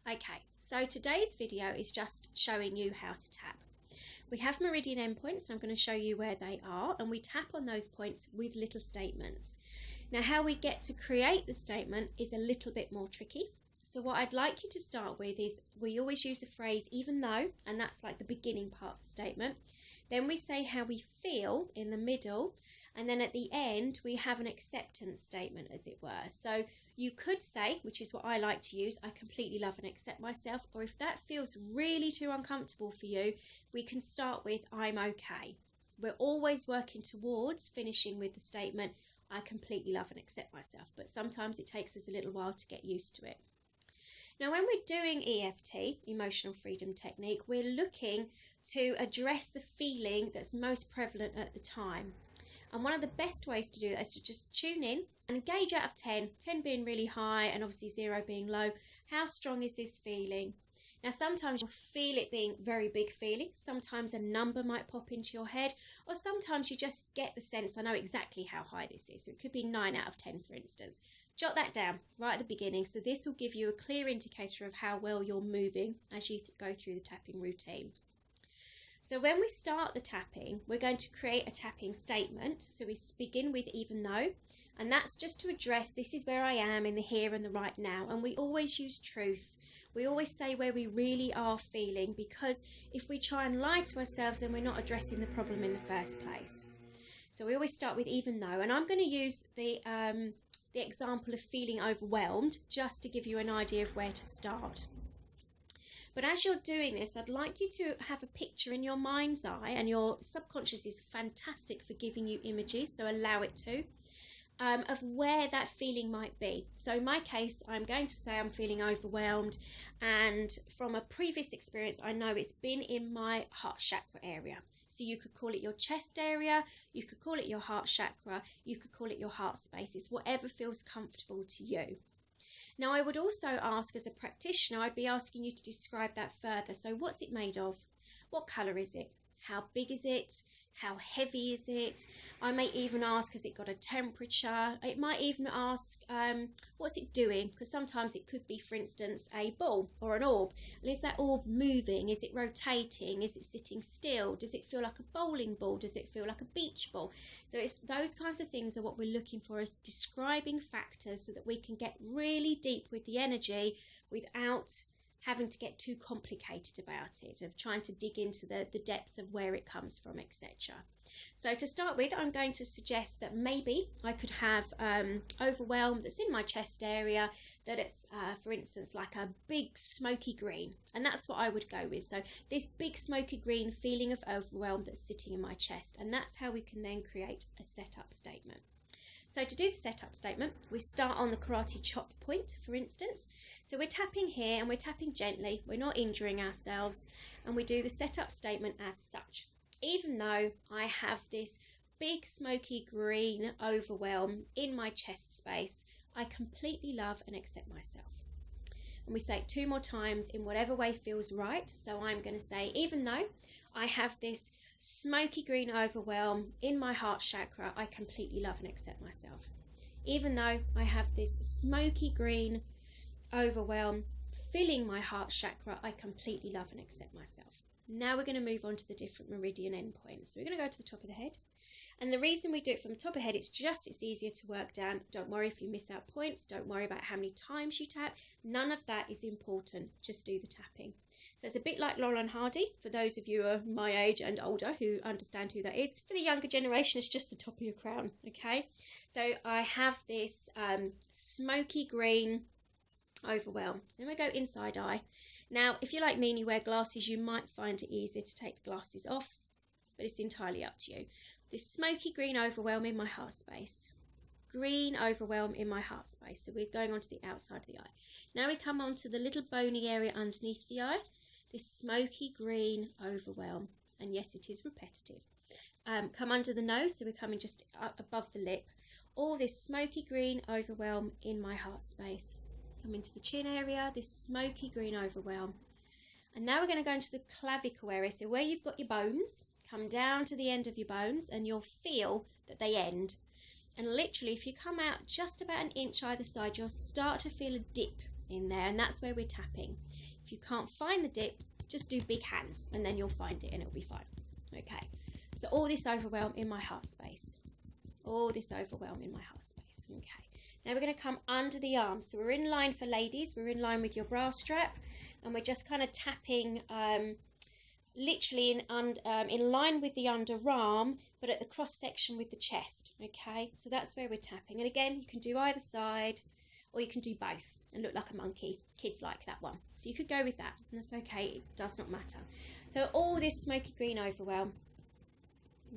Okay, so today's video is just showing you how to tap. We have meridian endpoints, so I'm going to show you where they are, and we tap on those points with little statements. Now, how we get to create the statement is a little bit more tricky. So what I'd like you to start with is, we always use the phrase even though, and that's like the beginning part of the statement. Then we say how we feel in the middle, and then at the end we have an acceptance statement, as it were. So you could say, which is what I like to use, I completely love and accept myself, or if that feels really too uncomfortable for you, we can start with I'm okay. We're always working towards finishing with the statement I completely love and accept myself, but sometimes it takes us a little while to get used to it. Now, when we're doing EFT, Emotional Freedom Technique, we're looking to address the feeling that's most prevalent at the time. And one of the best ways to do that is to just tune in and gauge out of 10, 10 being really high and obviously 0 being low. How strong is this feeling? Now, sometimes you'll feel it being very big feeling. Sometimes a number might pop into your head, or sometimes you just get the sense, I know exactly how high this is. So it could be 9 out of 10, for instance. Jot that down right at the beginning. So this will give you a clear indicator of how well you're moving as you go through the tapping routine. So when we start the tapping, we're going to create a tapping statement. So we begin with even though, and that's just to address this is where I am in the here and the right now. And we always use truth. We always say where we really are feeling, because if we try and lie to ourselves, then we're not addressing the problem in the first place. So we always start with even though, and I'm going to use the example of feeling overwhelmed just to give you an idea of where to start. But as you're doing this, I'd like you to have a picture in your mind's eye, and your subconscious is fantastic for giving you images, so allow it to, of where that feeling might be. So in my case, I'm going to say I'm feeling overwhelmed, and from a previous experience, I know it's been in my heart chakra area. So you could call it your chest area, you could call it your heart chakra, you could call it your heart space. It's whatever feels comfortable to you. Now, I would also ask, as a practitioner, I'd be asking you to describe that further. So what's it made of? What colour is it? How big is it? How heavy is it? I may even ask, has it got a temperature? It might even ask, what's it doing? Because sometimes it could be, for instance, a ball or an orb. And is that orb moving? Is it rotating? Is it sitting still? Does it feel like a bowling ball? Does it feel like a beach ball? So it's those kinds of things are what we're looking for, as describing factors so that we can get really deep with the energy without having to get too complicated about it, of trying to dig into the depths of where it comes from, etc. So to start with, I'm going to suggest that maybe I could have overwhelm that's in my chest area, that it's, for instance, like a big smoky green. And that's what I would go with. So this big smoky green feeling of overwhelm that's sitting in my chest. And that's how we can then create a setup statement. So to do the setup statement, we start on the karate chop point, for instance. So we're tapping here and we're tapping gently. We're not injuring ourselves. And we do the setup statement as such. Even though I have this big smoky green overwhelm in my chest space, I completely love and accept myself. And we say it 2 more times in whatever way feels right. So I'm going to say, even though I have this smoky green overwhelm in my heart chakra, I completely love and accept myself. Even though I have this smoky green overwhelm filling my heart chakra, I completely love and accept myself. Now we're going to move on to the different meridian endpoints. So we're going to go to the top of the head. And the reason we do it from the top of the head, it's easier to work down. Don't worry if you miss out points. Don't worry about how many times you tap. None of that is important. Just do the tapping. So it's a bit like Laurel and Hardy, for those of you who are my age and older who understand who that is. For the younger generation, it's just the top of your crown, okay? So I have this smoky green overwhelm. Then we go inside eye. Now, if you're like me and you wear glasses, you might find it easier to take the glasses off, but it's entirely up to you. This smoky green overwhelm in my heart space. Green overwhelm in my heart space. So we're going on to the outside of the eye. Now we come on to the little bony area underneath the eye. This smoky green overwhelm. And yes, it is repetitive. Come under the nose, so we're coming just up above the lip. All this smoky green overwhelm in my heart space. Come into the chin area, this smoky green overwhelm. And now we're going to go into the clavicle area. So where you've got your bones, come down to the end of your bones and you'll feel that they end. And literally, if you come out just about an inch either side, you'll start to feel a dip in there, and that's where we're tapping. If you can't find the dip, just do big hands and then you'll find it and it'll be fine. Okay, so all this overwhelm in my heart space. All this overwhelm in my heart space. Okay, now we're going to come under the arm. So we're in line for ladies, we're in line with your bra strap, and we're just kind of tapping literally in line with the underarm, but at the cross section with the chest. Okay, so that's where we're tapping. And again, you can do either side, or you can do both and look like a monkey. Kids like that one, so you could go with that, and that's okay, it does not matter. So all this smoky green overwhelm.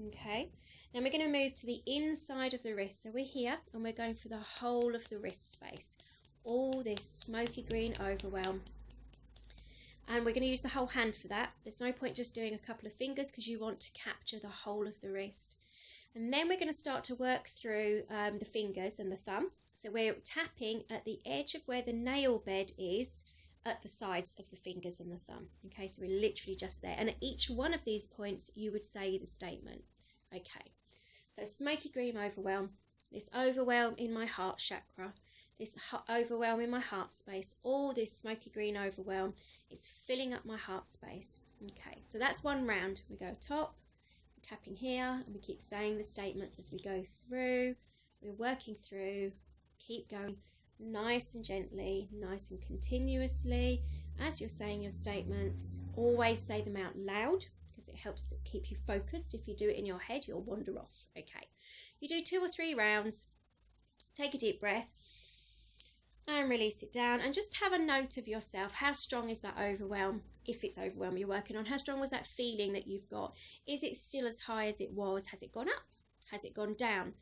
Okay, now we're going to move to the inside of the wrist. So we're here and we're going for the whole of the wrist space, all this smoky green overwhelm, and we're going to use the whole hand for that. There's no point just doing a couple of fingers because you want to capture the whole of the wrist. And then we're going to start to work through the fingers and the thumb. So we're tapping at the edge of where the nail bed is at the sides of the fingers and the thumb. Okay, so we're literally just there. And at each one of these points, you would say the statement. Okay, so smoky green overwhelm, this overwhelm in my heart chakra, this overwhelm in my heart space, all this smoky green overwhelm is filling up my heart space. Okay, so that's one round. We go top, tapping here, and we keep saying the statements as we go through. We're working through, keep going nice and gently, nice and continuously. As you're saying your statements, always say them out loud because it helps keep you focused. If you do it in your head, you'll wander off. Okay, you do 2 or 3 rounds, take a deep breath and release it down, and just have a note of yourself. How strong is that overwhelm? If it's overwhelm you're working on, how strong was that feeling that you've got? Is it still as high as it was? Has it gone up? Has it gone down?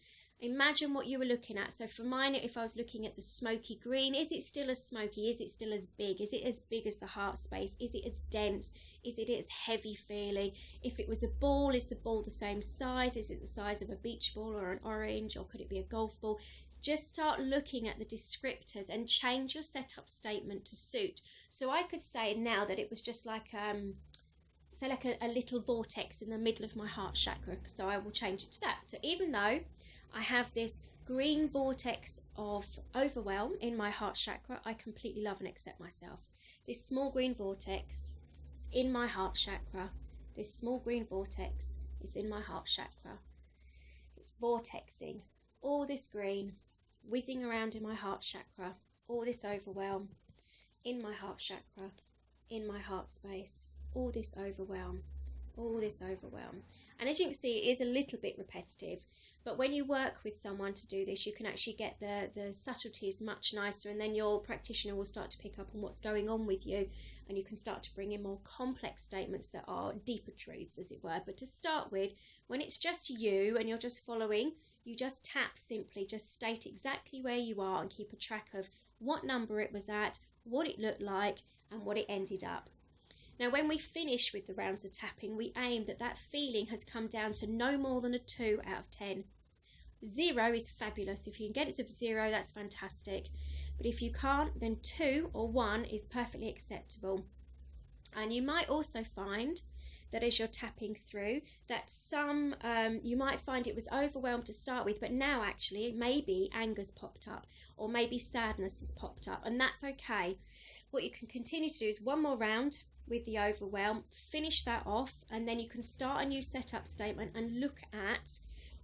Imagine what you were looking at. So for mine, if I was looking at the smoky green, is it still as smoky? Is it still as big? Is it as big as the heart space? Is it as dense? Is it as heavy feeling? If it was a ball, is the ball the same size? Is it the size of a beach ball or an orange, or could it be a golf ball? Just start looking at the descriptors and change your setup statement to suit. So I could say now that it was just like say like a little vortex in the middle of my heart chakra, so I will change it to that. So even though I have this green vortex of overwhelm in my heart chakra, I completely love and accept myself. This small green vortex is in my heart chakra. This small green vortex is in my heart chakra. It's vortexing all this green, whizzing around in my heart chakra, all this overwhelm in my heart chakra, in my heart space, all this overwhelm, all this overwhelm. And as you can see, it is a little bit repetitive, but when you work with someone to do this, you can actually get the subtleties much nicer, and then your practitioner will start to pick up on what's going on with you, and you can start to bring in more complex statements that are deeper truths, as it were. But to start with, when it's just you and you're just following, you just tap simply, just state exactly where you are and keep a track of what number it was at, what it looked like, and what it ended up. Now, when we finish with the rounds of tapping, we aim that that feeling has come down to no more than a 2 out of 10. 0 is fabulous. If you can get it to 0, that's fantastic. But if you can't, then 2 or 1 is perfectly acceptable. And you might also find that as you're tapping through, that some, you might find it was overwhelmed to start with, but now actually maybe anger's popped up, or maybe sadness has popped up, and that's okay. What you can continue to do is one more round with the overwhelm, finish that off, and then you can start a new setup statement and look at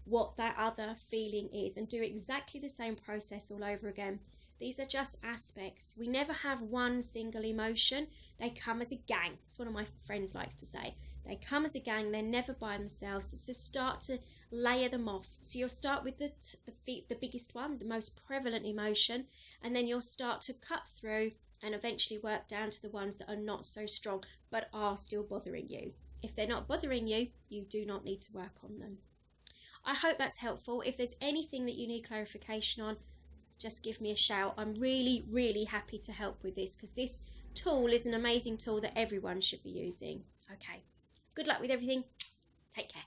what that other feeling is and do exactly the same process all over again. These are just aspects. We never have one single emotion. They come as a gang. It's one of my friends likes to say. They come as a gang. They're never by themselves. So start to layer them off. So you'll start with the biggest one, the most prevalent emotion, and then you'll start to cut through and eventually work down to the ones that are not so strong but are still bothering you. If they're not bothering you, you do not need to work on them. I hope that's helpful. If there's anything that you need clarification on, just give me a shout. I'm really, really happy to help with this, because this tool is an amazing tool that everyone should be using. Okay, good luck with everything. Take care.